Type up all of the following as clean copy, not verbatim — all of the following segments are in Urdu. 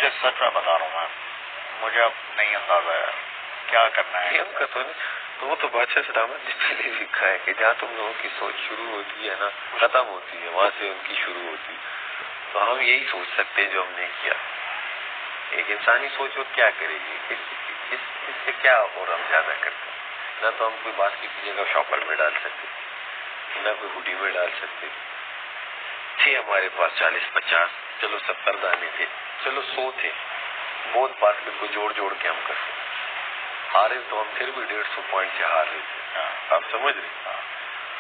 مجھے سچ میں بتا رہا ہوں میں، مجھے اب نہیں اندازہ ہے کیا کرنا ہے. گیم کا تو نہیں، تو وہ تو بادشاہ سلامت نے پہلے لکھا ہے کہ جہاں تم لوگوں کی سوچ شروع ہوتی ہے نا ختم ہوتی ہے، وہاں سے ان کی شروع ہوتی. تو ہم یہی سوچ سکتے جو ہم نے کیا. ایک انسانی سوچ وہ کیا کرے گی، اس سے کیا اور ہم زیادہ کرتے ہیں. نہ تو ہم کوئی باسکٹ کی جگہ شاپر میں ڈال سکتے، نہ کوئی ہوڈی میں ڈال سکتے. تھے ہمارے پاس 40-50، چلو 70 دانے تھے، چلو 100 تھے، بہت باسکٹ کو جوڑ جوڑ کے ہم کر سکتے. ہارے تو ہم پھر بھی 150 پوائنٹ سے ہار رہے تھے. آپ سمجھ رہے؟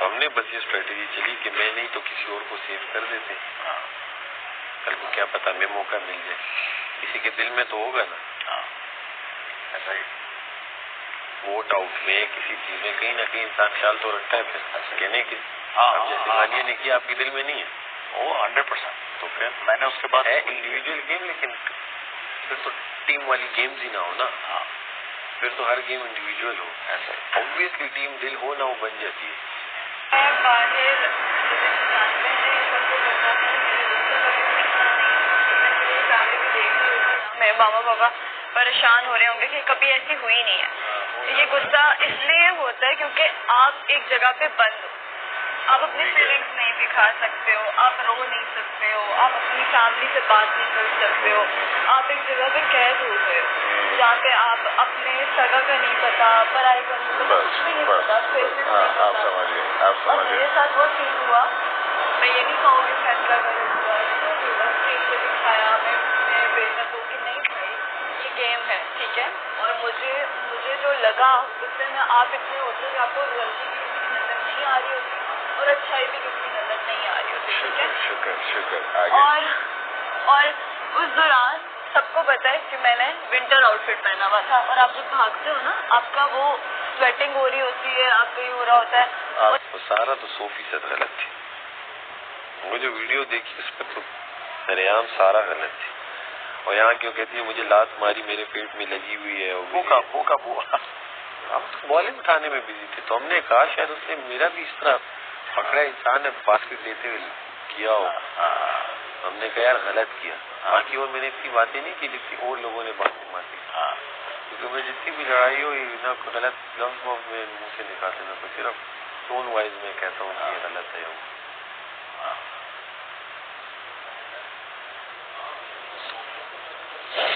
ہم نے بس یہ اسٹریٹجی چلی کہ میں نہیں تو کسی اور کو سیو کر دیتے. کل کو کیا پتا میں موقع مل جائے، کسی کے دل میں تو ہوگا نا. ایسا ہی ووٹ آؤٹ میں کسی چیز میں کہیں نہ کہیں انسان خیال تو رکھتا ہے پھر کہنے کی. اب جیسے غانیہ نے کیا آپ کے دل میں نہیں ہے وہ 100%. تو پھر میں نے اس کے بعد ہے انڈیویجول گیم، لیکن پھر تو ٹیم والی گیمز ہی نہ ہو نا. پھر تو ہر گیم انڈیویجول ہو. ایسا اوبویسلی ٹیم دل ہو نہ وہ بن جاتی ہے. میرے ماما پاپا پریشان ہو رہے ہوں گے کہ کبھی ایسی ہوئی نہیں ہے. یہ غصہ اس لیے ہوتا ہے کیونکہ آپ ایک جگہ پہ بند ہو، آپ اپنی فیلنگس نہیں دکھا سکتے ہو، آپ رو نہیں سکتے ہو، آپ اپنی فیملی سے بات نہیں کر سکتے ہو. آپ ایک جگہ پہ قید ہو گئے ہو جہاں پہ آپ اپنے سگا کا نہیں پتا، پڑھائی کا نہیں پتا، کچھ بھی نہیں پتا، اور میرے ساتھ وہ چیز ہوا. میں یہ نہیں کہوں گی فیصلہ غلط ہوا، اسکرین پہ دکھایا میں بیٹا تو کہ نہیں بھائی یہ گیم ہے ٹھیک ہے. اور مجھے جو لگا اس سے میں آپ اتنے ہوتے کہ آپ کو غلطی بھی کسی کی نظر نہیں آ رہی ہوتی اور اچھائی بھی کسی کی نظر نہیں آ رہی ہوتی. ٹھیک ہے. اور اس دوران سب کو پتا ہے کہ میں نے ونٹر آؤٹ فٹ پہنا ہوا تھا، اور آپ جب بھاگتے ہو نا آپ کا وہ سویٹنگ ہو رہی ہوتی ہے، آپ کا یہ ہو رہا ہوتا ہے. سارا تو 100% غلط تھی. وہ جو ویڈیو دیکھی اس پہ تو سریعام سارا غلط تھی. اور یہاں کیوں کہتی ہے مجھے لات ماری میرے پیٹ میں لگی ہوئی ہے. وہ کب ہوا؟ ہم تو بالیں اٹھانے میں بزی تھے تو ہم نے کہا شاید اس نے میرا بھی اس طرح پکڑا انسان نے باسکٹ لیتے ہوئے کیا ہو. ہم نے کہا یار غلط کیا. باقی اور میں نے اتنی باتیں نہیں کی جتنی اور لوگوں نے باتیں ماتی. کیونکہ میں جتنی بھی لڑائی ہو نہ غلط لفظ میں منہ سے نکالتے نہ تو صرف ٹون وائز میں کہتا ہوں کہ یہ غلط ہے.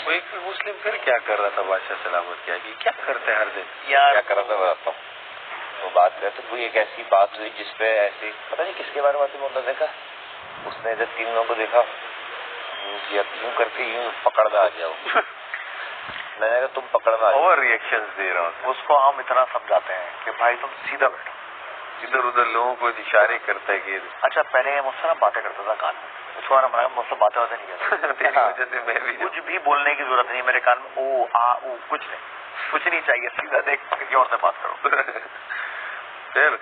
وہ ایک مسلم پھر کیا کر رہا تھا بادشاہ سلامت کیا کرتے ہر دن کیا کر رہا تھا بتاتا ہوں. وہ بات کرتے کوئی ایک ایسی بات ہوئی جس پہ ایسی پتہ نہیں کس کے بارے میں بات دیکھا. اس نے جب تینوں کو دیکھا یوں کر کے یوں پکڑنا آ گیا. میں نے کہا تم پکڑنا اور ریئیکشنز دے رہا ہوں. اس کو ہم اتنا سمجھاتے ہیں کہ بھائی تم سیدھا بیٹھو. ادھر ادھر لوگوں کو اشارے کرتا ہے کہ اچھا پہلے مجھ سے نا باتیں کرتا تھا کان میں. اس کو مجھ سے باتیں نہیں کرتا. تیری وجہ سے میں بھی کچھ بھی بولنے کی ضرورت نہیں میرے کان میں. او آ او کچھ نہیں چاہیے. سیدھا دیکھ کسی اور سے بات کرو. پھر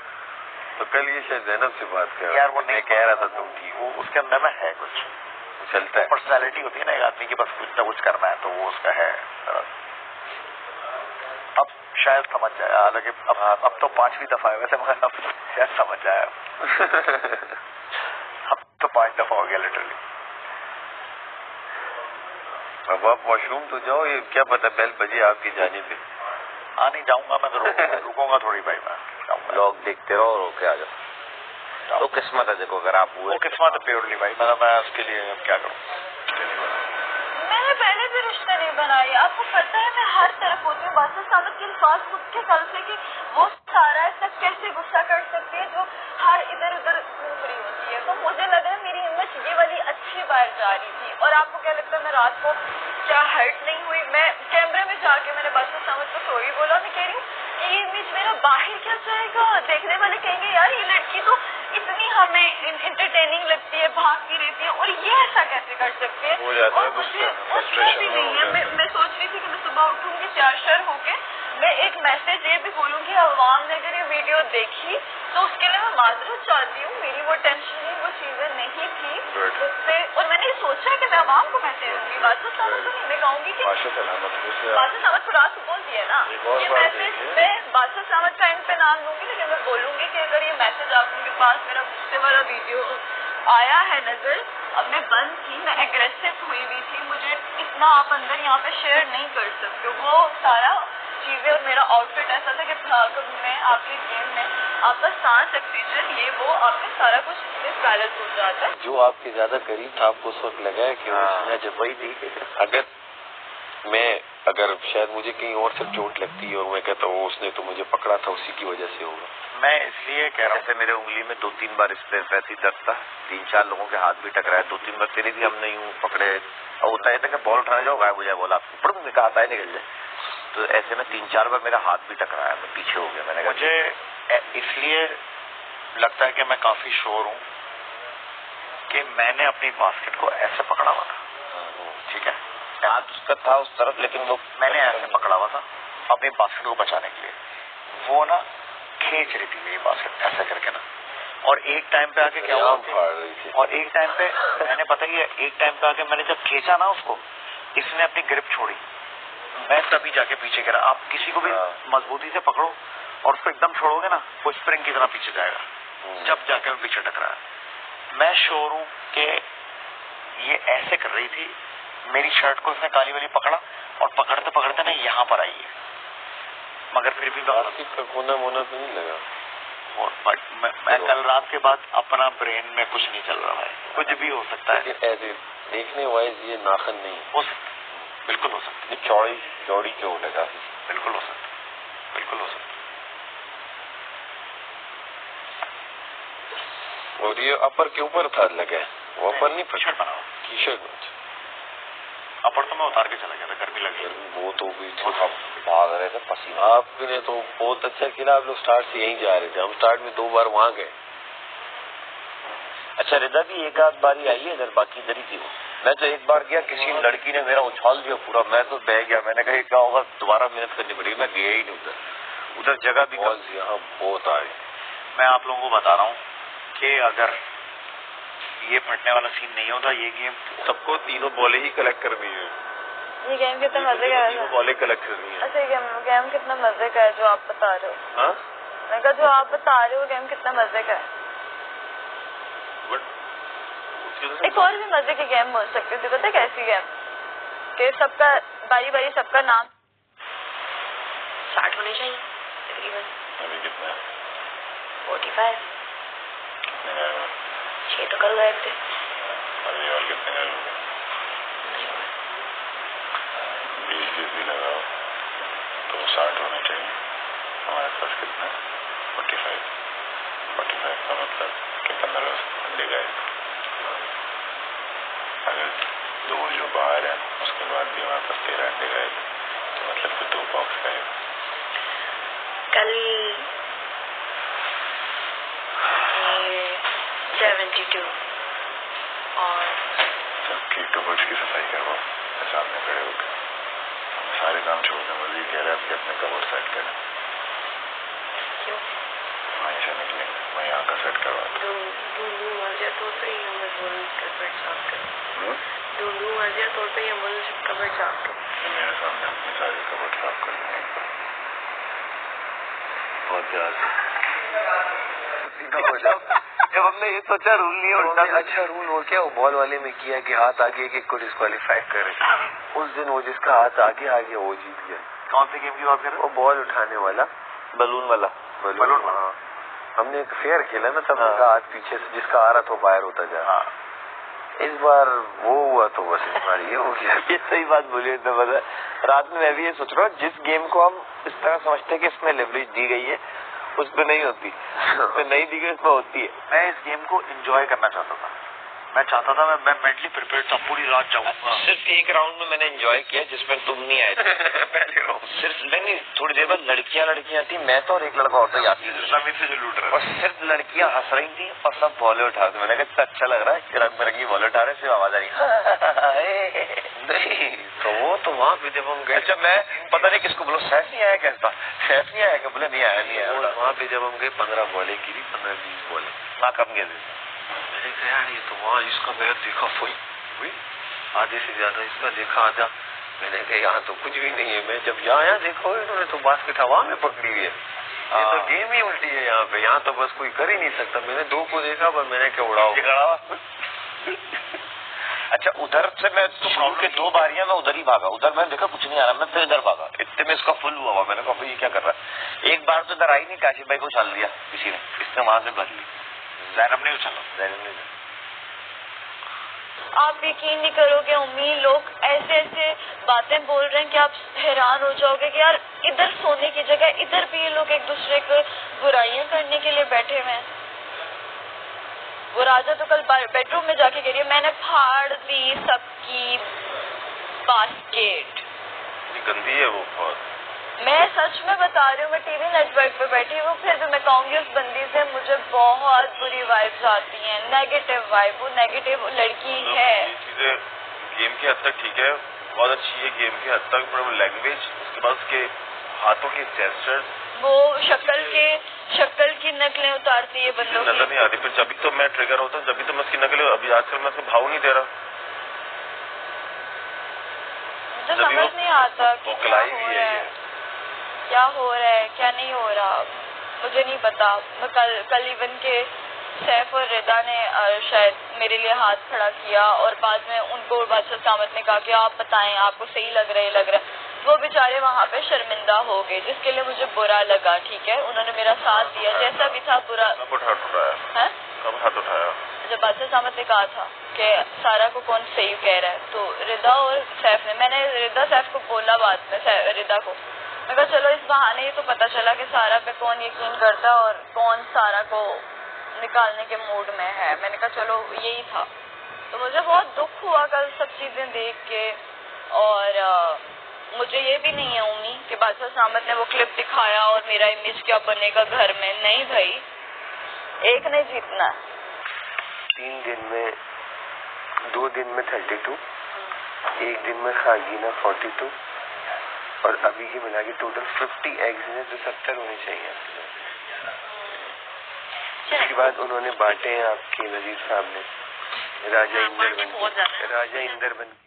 تو کل یہ شاید زینب سے بات کر یار وہ نہیں کہہ رہا تھا تم کی وہ اس کے اندر میں ہے کچھ چلتا ہے. پرسنالٹی ہوتی ہے نا ایک آدمی کی، بس کچھ نہ کچھ کرنا ہے تو وہ اس کا ہے. اب شاید سمجھ جائے. حالانکہ اب تو 5ویں دفعہ ہے ویسے مگر اب شاید سمجھ جائے. اب تو 5 دفعہ ہو گیا لٹرلی. اب آپ واش روم تو جاؤ. یہ کیا پتا بیل بجے آپ کی جانب پہ. ہاں نہیں جاؤں گا میں تو رکوں گا تھوڑی بھائی. میں لوگ دیکھتے رہو رو کے آ جاؤ. تو قسمت ہے دیکھو اگر آپ وہ قسمت ہے پیورلی بھائی. میں اس کے لیے کیا کروں. میں نے پہلے بھی رشتہ نہیں بنایا. آپ کو پتہ ہے میں ہر طرف ہوتی ہوں بادشاہ سلامت کے الفاظ خود کے کل سے کہ وہ سارا ایسا کیسے غصہ کر سکتی ہے جو ہر ادھر ادھر گھوم رہی ہوتی ہے. تو مجھے لگ رہا ہے میری ہمت یہ والی اچھی باہر جا رہی تھی. اور آپ کو کیا لگتا ہے میں رات کو کیا ہرٹ نہیں ہوئی. میں کیمرے میں جا کے میں نے بادشاہ سلامت کو سوری بولا. میں کہہ رہی ہوں کہ یہ امیج میرا باہر کیا جائے گا. دیکھنے والے کہیں گے یار یہ لڑکی تو اتنی ہمیں انٹرٹیننگ لگتی ہے، بھاگتی رہتی ہے، اور یہ ایسا کیسے کر سکتی ہے. اور مجھے بھی نہیں ہے. میں سوچ رہی تھی کہ میں صبح اٹھوں گی تیار شر ہو کے میں ایک میسج یہ بھی بولوں گی عوام نے اگر یہ ویڈیو دیکھی تو اس کے لیے میں معذرت چاہتی ہوں. میری وہ ٹینشن وہ چیزیں نہیں تھی اس سے. اور میں نے یہ سوچا کہ میں عوام کو میسج دوں گی. بادشاہ سلامت کو نہیں. میں کہوں گی کہ بادشاہ سلامت کو رات کو بول دیا نا یہ میسج. میں بادشاہ سلامت کا اینڈ پہ نام لوں گی لیکن میں بولوں گی کہ اگر یہ میسج آپ کے پاس میرا غصے والا ویڈیو آیا ہے نظر اب میں بند کی, میں اگریسو ہوئی ہوئی تھی, مجھے اتنا آپ اندر یہاں پہ شیئر نہیں کر سکتے. وہ سارا چیزیں اور میرا آؤٹ فٹ ایسا تھا کہ میں آپ کے گیم میں آپ کا سانس آکسیجن یہ وہ آپ کا سارا کچھ بیلنس ہو جاتا ہے. جو آپ کے زیادہ قریب تھا آپ کو اس وقت لگا ہے کہ میں جب وہی تھی, اگر شاید مجھے کہیں اور سے چوٹ لگتی ہے اور میں کہتا ہوں اس نے تو مجھے پکڑا تھا اسی کی وجہ سے ہوگا. میں اس لیے کہہ رہا ہوں کہ میرے انگلی میں 2-3 بار اس پہ ویسی درد تھا, 3-4 لوگوں کے ہاتھ بھی ٹکرایا, 2-3 بار تیرے بھی ہم نے یوں پکڑے. ہوتا ہے کہ بال اٹھانے جاؤ غائب ہو جائے, بولا آپ کو کہا آتا ہے نکل جائے, تو ایسے میں 3-4 بار میرا ہاتھ بھی ٹکرایا, میں پیچھے ہو گیا. میں نے کہا مجھے اس لیے لگتا ہے کہ میں کافی شور ہوں کہ میں نے اپنی باسکٹ کو ایسے پکڑا ہوا تھا, ٹھیک ہے, ہاتھ اس کا تھا اس طرف, لیکن وہ میں نے ایسے پکڑا ہوا تھا اپنی باسکٹ کو بچانے کے لیے. وہ نا کھینچ رہی تھی میری باسکٹ ایسا کر کے نا, اور ایک ٹائم پہ آ کے کیا ہوا, اور ایک ٹائم پہ میں نے پتہ کیا, ایک ٹائم پہ آ کے میں نے جب کھینچا نا اس کو, اس نے اپنی گرپ چھوڑی, میں تبھی جا کے پیچھے گرا. آپ کسی کو بھی مضبوطی سے پکڑو اور اس کو ایک دم چھوڑو گے نا, وہ اسپرنگ کی طرح پیچھے جائے گا, جب جا کے میں پیچھے ٹکرایا. میں شور ہوں کہ یہ ایسے کر رہی تھی, میری شرٹ کو اس نے کالی والی پکڑا اور پکڑتے پکڑتے نا یہاں پر آئی ہے, مگر پھر بھی کونا مونا تو نہیں لگا. میں کل رات کے بعد اپنا برین میں کچھ نہیں چل رہا ہے, کچھ بھی ہو سکتا ہے. ایسے دیکھنے وائز یہ ناخن نہیں ہو سکتا, بالکل ہو سکتا, چوڑی چوٹ ہے کافی, بالکل ہو سکتا, بالکل ہو سکتا. اور یہ اپر کے اوپر تھا لگا ہے, وہ اپر نہیں ٹی شرٹ بنا ٹی شرٹ, اپر تو میں اتار کے چلا گیا تھا, گرمی لگ گئی. وہ تو بھی بھاگ رہے تھے پسینہ. آپ نے تو بہت اچھا کھیلا, آپ لوگ اسٹارٹ سے یہیں جا رہے تھے, ہم اسٹارٹ میں 2 بار وہاں گئے. اچھا رضا بھی ایک آدھ باری آئی ہے ادھر, باقی ادھر ہی تھی وہ. میں تو ایک بار گیا, کسی لڑکی نے میرا اچھال دیا پورا, میں تو بہ گیا. میں نے کہا کیا ہوگا, دوبارہ محنت کرنی پڑے گی. میں گیا ہی نہیں ادھر جگہ بھی یہاں بہت آئے. میں آپ لوگوں کو بتا رہا ہوں کہ اگر یہ پھٹنے والا سین نہیں ہوتا, یہ گیم سب کو 3 بالیں ہی کلیکٹ کرنی ہے. یہ گیم کتنا مزے کا ہے, 3 بالیں کلیکٹ کرنی ہے. اچھا گیم کتنا مزے کا ہے جو آپ بتا رہے ہو. میں کہا جو آپ بتا رہے ہو گیم کتنا مزے کا ہے. ایک اور بھی مزے کی گیم ہو سکتی تھی, پتہ کیسی گیم, کہ سب کا باری باری سب کا نام 60 ہونے چاہیے تقریباً. ابھی کتنا ہے؟ 45. کتنے گئے ہوئے؟ 6 تو کل گئے تھے. ابھی اور کتنے گئے ہوئے؟ 20 بھی لگاؤ تو 60 ہونے چاہیے. ہمارے پاس کتنا ہے؟ 45 کا مطلب کہ 15 انڈے گئے. اگر 2 جو باہر ہیں اس کے بعد بھی ہمارے پاس 13 انڈے گئے تو مطلب کہ 2 باکس گئے. کل 72 اور سب کی کبرڈ کی صفائی کرواؤ سامنے کھڑے ہو کے. سارے کام چھوڑ کے مزید کہہ رہے ہیں کہ اپنے کبرڈ سیٹ کریں. کیوں وہیں سے نکلیں, میں یہاں کا سیٹ کروا دوں. میرے سامنے اپنے سارے کبرڈ صاف کر دیں. بہت جب ہم نے یہ سوچا رول نہیں, اچھا رول ہو کیا, وہ بال والے میں کیا کہ ہاتھ آگے ایک کو ڈسکوالیفائی کرے. اس دن وہ جس کا ہاتھ آگے آ گیا وہ جیت گیا. کون سی گیم کی بات کر رہے وہ بال اٹھانے والا, بلون والا. ہاں, ہم نے ایک فیئر کھیلا نا, تب کا ہاتھ پیچھے سے جس کا آ رہا تھا باہر ہوتا جا. اس بار وہ ہوا تو بس اس بار یہ ہو گیا. یہ صحیح بات بولی. رات میں بھی یہ سوچ رہا ہوں, جس گیم کو ہم اس طرح سمجھتے ہیں کہ اس میں لیوریج دی گئی ہے اس پہ نہیں ہوتی, اس پہ نہیں دی گئی اس پہ ہوتی ہے. میں اس گیم کو انجوائے کرنا چاہتا تھا, میں چاہتا تھا میں مینٹلی پریپیئرڈ تھا, پوری رات جاؤں گا. صرف ایک راؤنڈ میں نے انجوائے کیا جس میں تم نہیں آئے تھے. پہلے راؤنڈ صرف نہیں, تھوڑی دیر بعد لڑکیاں تھیں, میں تو اور ایک لڑکا اور تو آتی زمین سے جو لوٹ رہا اور صرف لڑکیاں ہنس رہی تھیں اور سب بالیں اٹھا رہے. میں نے کہا اتنا اچھا لگ رہا ہے, رنگ برنگی بالیں اٹھا رہے, صرف آواز آ رہی. نہیں تو وہ تو وہاں پہ جب ہم گئے, اچھا میں پتہ نہیں کس کو بولو, سیف نہیں آیا کیسا, سیف نہیں آیا کہ بولے نہیں آیا. وہاں پہ جب ہم گئے 15 بالیں گری, 15-20 بالیں نہ کم گئے تھے. میں نے کہا یار یہ تو وہاں اس کا بیٹ دیکھا ہوئی آدھے سے زیادہ, اس کا دیکھا آدھا. میں نے کہا یہاں تو کچھ بھی نہیں ہے. میں جب یہاں آیا دیکھا انہوں نے تو باسکٹ ہوا میں پکڑی ہوئی ہے. یہ تو گیم ہی الٹی ہے یہاں پہ. یہاں تو بس کوئی کر ہی نہیں سکتا. میں نے 2 کو دیکھا پر میں نے کیا اڑاؤ. اچھا ادھر سے میں شروع کے 2 باریاں میں ادھر ہی بھاگا, ادھر میں دیکھا کچھ نہیں آ رہا, میں پھر ادھر بھاگا, اتنے میں اس کا فل ہوا. میں نے کہا یہ کیا کر رہا ہے. ایک بار تو ادھر آئی نہیں, کاشف بھائی کو اچھال لیا کسی نے, اس نے وہاں سے بھر لی. زینب نہیں اچھالا, زینب نہیں. آپ یقین نہیں کرو گے امی, لوگ ایسے ایسے باتیں بول رہے ہیں کہ آپ حیران ہو جاؤ گے کہ یار ادھر سونے کی جگہ ادھر بھی یہ لوگ ایک دوسرے کو برائیاں کرنے کے لیے بیٹھے ہوئے ہیں. وہ راجا تو کل بیڈ روم میں جا کے گری, میں نے پھاڑ دی سب کی باسکٹ. گندی ہے وہ بہت. میں سچ میں بتا رہی ہوں, میں ٹی وی نیٹ ورک پہ بیٹھی ہوں, پھر بھی میں کہوں گی اس بندی سے مجھے بہت بری وائبز آتی ہیں, نیگیٹو وائب. وہ نیگیٹو لڑکی ہے. یہ چیزیں گیم کی حد تک ٹھیک ہے, بہت اچھی ہے گیم کی حد تک, پر لینگویج, اس کے بعد اس کے ہاتھوں کے جیسچرز, وہ شکل کی نقلیں اتارتی ہے بندوں کی, نظر نہیں آتی. پھر جبھی تو میں ٹریگر ہوتا ہوں, جبھی تو میں اس کی نقل, ابھی آج کل میں اس کو بھاؤ نہیں دے رہا. مجھے سمجھ نہیں آتا کہ کیا ہو رہا ہے کیا نہیں ہو رہا, مجھے نہیں پتا. میں کل ایون کے سیف اور رضا نے شاید میرے لیے ہاتھ کھڑا کیا, اور بعد میں ان کو بادشاہ سامت نے کہا کہ آپ بتائیں آپ کو صحیح لگ رہا ہے. وہ بیچارے وہاں پہ شرمندہ ہو گئے, جس کے لیے مجھے برا لگا. ٹھیک ہے, انہوں نے میرا ساتھ دیا جیسا بھی تھا. برا کب ہاتھ اٹھایا جب بادشاہ سامت نے کہا تھا کہ سارا کو کون صحیح کہہ رہا ہے, تو رضا اور سیف نے, میں نے رضا سیف کو بولا بعد میں, رضا کو میں کہا چلو اس بہانے یہ تو پتا چلا کہ سارا پہ کون یقین کرتا اور کون سارا کو نکالنے کے موڈ میں ہے. میں نے کہا چلو یہی تھا. تو مجھے بہت دکھ ہوا کل سب چیزیں دیکھ کے, اور مجھے یہ بھی نہیں ہے امی کہ بادشاہ سامت نے وہ کلپ دکھایا اور میرا امیج کیا بنے گا گھر میں. نہیں بھائی, ایک نہیں جیتنا. 3 دن میں 2 دن میں 32, 1 دن میں خاگینہ 42, اور ابھی کی ملا کے ٹوٹل 50 ایگز ہیں, تو 70 ہونے چاہیے. اس کے بعد انہوں نے بانٹے ہیں آپ کے وزیر صاحب نے, راجہ اندر بن کے.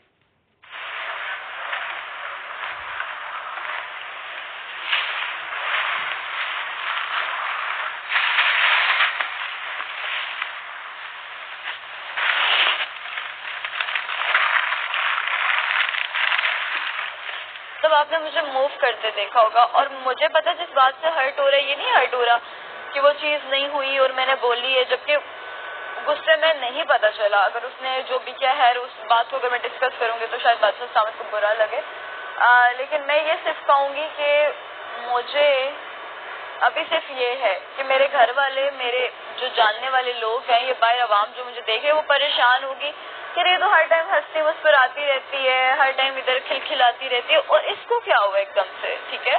تب آپ نے مجھے موو کرتے دیکھا ہوگا, اور مجھے پتا جس بات سے ہرٹ ہو رہا ہے یہ نہیں ہرٹ ہو رہا کہ وہ چیز نہیں ہوئی اور میں نے بولی ہے, جبکہ غصے میں نہیں پتا چلا. اگر اس نے جو بھی کیا ہے اس بات کو اگر میں ڈسکس کروں گی تو شاید بادشاہ سامت کو برا لگے, لیکن میں یہ صرف کہوں گی کہ مجھے ابھی صرف یہ ہے کہ میرے گھر والے, میرے جو جاننے والے لوگ ہیں, یہ باہر عوام جو مجھے دیکھے وہ پریشان ہوگی کہ یہ تو ہر ٹائم ہنستی مسکراتی رہتی ہے, ہر ٹائم ادھر کھلکھلاتی رہتی ہے, اور اس کو کیا ہوا ایک دم سے. ٹھیک ہے,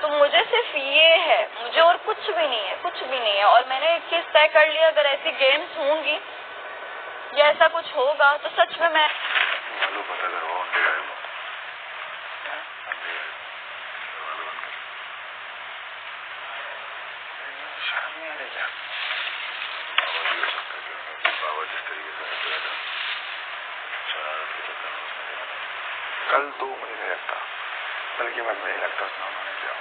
تو مجھے صرف یہ ہے, مجھے اور کچھ بھی نہیں ہے, کچھ بھی نہیں ہے. اور میں نے ایک چیز طے کر لیا, اگر ایسی گیمز ہوں گی یا ایسا کچھ ہوگا تو سچ میں کل تو مجھے نہیں لگتا, بلکہ میں نہیں لگتا اس میں انہوں نے کیا.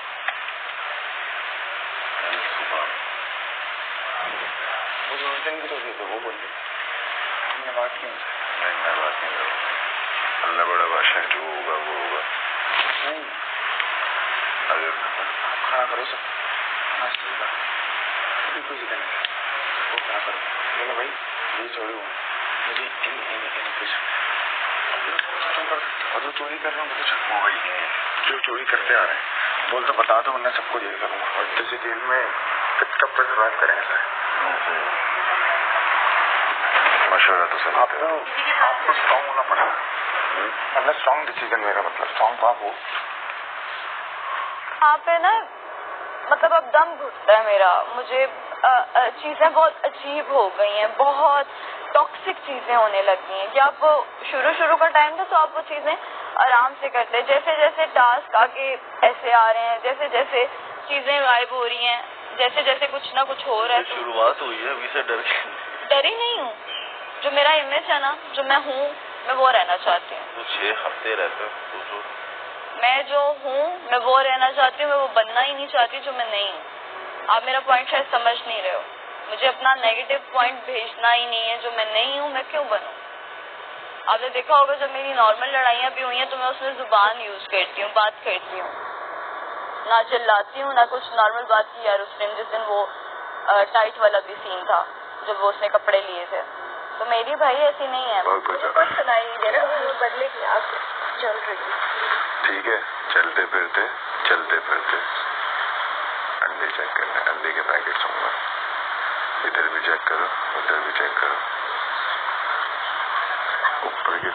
وہ جو اس دن کی تو وہ بول رہی ہم نے بات کی, میں بات نہیں کروں. اللہ بڑا بادشاہ جو ہوگا وہ ہوگا. نہیں اگر آپ کھانا کرو سب ناشتے کا بالکل ذکر نہیں, وہ کھانا کرو. بولو بھائی یہ چھوڑی ہوں مجھے کچھ اور جو چوری کر رہے ہیں مجھے وہ وہی ہے جو چوری کرتے آ رہے ہیں. بول تو بتا دو ورنہ سب کو جیل کروں گا, اور جیسے جیل میں کب تک سروائیو کریں گے. مشورہ تو سر آپ کو اسٹرانگ ہونا پڑا, مطلب اسٹرانگ ڈیسیزن, میرا مطلب اسٹرانگ تو آپ ہو. آپ پہ نا مطلب اب دم گھٹتا ہے میرا. مجھے چیزیں بہت عجیب ہو گئی ہیں, بہت ٹاکسک چیزیں ہونے لگی ہیں. کہ آپ شروع کا ٹائم تھا تو آپ وہ چیزیں آرام سے کرتے, جیسے جیسے ٹاسک آگے ایسے آ رہے ہیں, جیسے جیسے چیزیں غائب ہو رہی ہیں, جیسے جیسے کچھ نہ کچھ ہو رہا ہے. شروعات ہوئی ہے ابھی سے ڈری نہیں ہوں. جو میرا امیج ہے نا, جو میں ہوں, میں وہ رہنا چاہتی ہوں. 6 ہفتے رہتے میں جو ہوں میں وہ رہنا چاہتی ہوں, میں وہ بننا ہی نہیں چاہتی جو میں نہیں ہوں. آپ میرا پوائنٹ شاید سمجھ نہیں رہے ہو. مجھے اپنا نیگیٹو پوائنٹ بھیجنا ہی نہیں ہے. جو میں نہیں ہوں میں کیوں بنوں. آپ نے دیکھا ہوگا جب میری نارمل لڑائیاں بھی ہوئی ہیں تو میں اس میں زبان یوز کرتی ہوں, بات کرتی ہوں, نہ چلاتی ہوں نہ کچھ, نارمل بات کی. یار اس دن جس دن وہ ٹائٹ والا بھی سین تھا جب وہ اس نے کپڑے لیے تھے, تو میری بھائی ایسی نہیں ہے. کچھ سنائی دے رہا وہ بدلے کی آپ چل رہی. ٹھیک ہے, چلتے پھرتے انڈے چیک کرنے, انڈے کے پیکٹس ہوں گے, ادھر بھی چیک کرو ادھر بھی چیک کرو, اوپر کے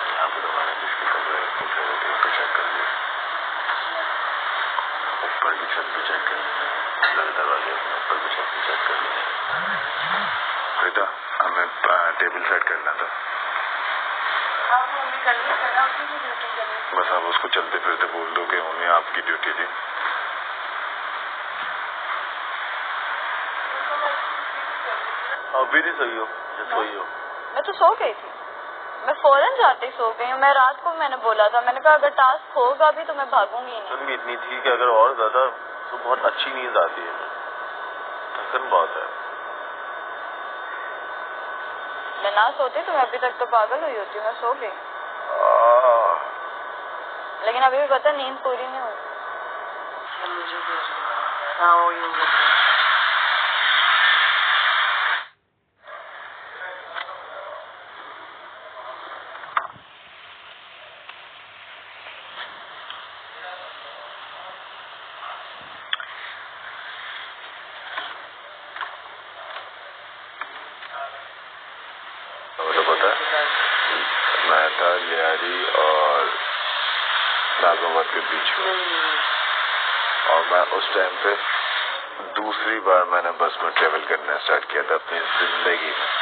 یہاں پہ تو میں نے جس کے کمرے اٹھے ہوتے ہیں چیک کر لیا, اوپر کی چھت بھی چیک کر لیا, لگتا والے اپنے اوپر کی چھت بھی چیک کر لیا. بیٹا ہمیں ٹیبل سیٹ کرنا تھا, بس آپ اس کو چلتے پھرتے بول دو کہ انہیں آپ کی ڈیوٹی تھی. ابھی نہیں صحیح ہو سوئی ہو. میں تو سو گئی تھی, میں فوراً جاتے ہی سو گئی ہوں. میں رات کو میں نے بولا تھا, میں نے کہا اگر ٹاسک ہوگا بھی تو میں بھاگوں گی نہیں. بھی اتنی تھی کہ اگر اور زیادہ تو بہت اچھی نیند آتی ہے, تھکن بہت ہے. میں نہ سوتی تو میں ابھی تک تو پاگل ہوئی ہوتی ہوں. میں سو گئی لیکن ابھی بھی پتہ نیند پوری نہیں ہوئی. میں تھا لیاری اور ناگومت کے بیچ میں, اور میں اس ٹائم پہ دوسری بار میں نے بس میں ٹریول کرنا اسٹارٹ کیا تھا اپنی زندگی میں.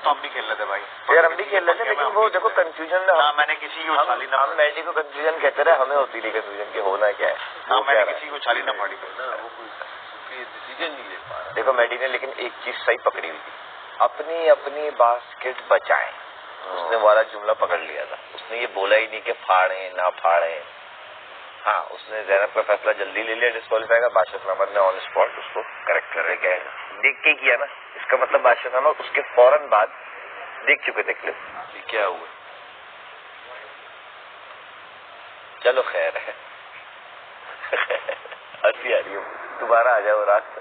تو ہم بھی کھیل رہے تھے بھائی, یار ہم بھی کھیل رہے تھے, لیکن وہ دیکھو کنفیوژن نہ میں نے کسی کی اچھالی نہ, ہم میڈی کو کنفیوژن کہتے رہے, ہمیں ہوتی نہیں کنفیوژن کہ ہونا کیا ہے. نہ میں نے کسی کو اچھالی نہ پڑی. وہ کوئی ڈیسیجن نہیں لے پا رہا. دیکھو میڈی نے لیکن ایک چیز صحیح پکڑی ہوئی تھی, اپنی اپنی باسکٹ بچائیں. اس نے والا جملہ پکڑ لیا تھا, اس نے یہ بولا ہی نہیں کہ پھاڑیں نہ پھاڑیں. ہاں اس نے زینب کا فیصلہ جلدی لے لیا ڈسکوالیفائی کا. بادشاہ احمد نے آن اسپاٹ اس کو کریکٹ کر رہے دیکھ کے کیا نا, اس کا مطلب بادشاہ احمد اس کے فوراً بعد دیکھ چکے تھے کلپ. کیا ہوا؟ چلو خیر ہے, ہنسی آ رہی ہے, دوبارہ آ جاؤ رات.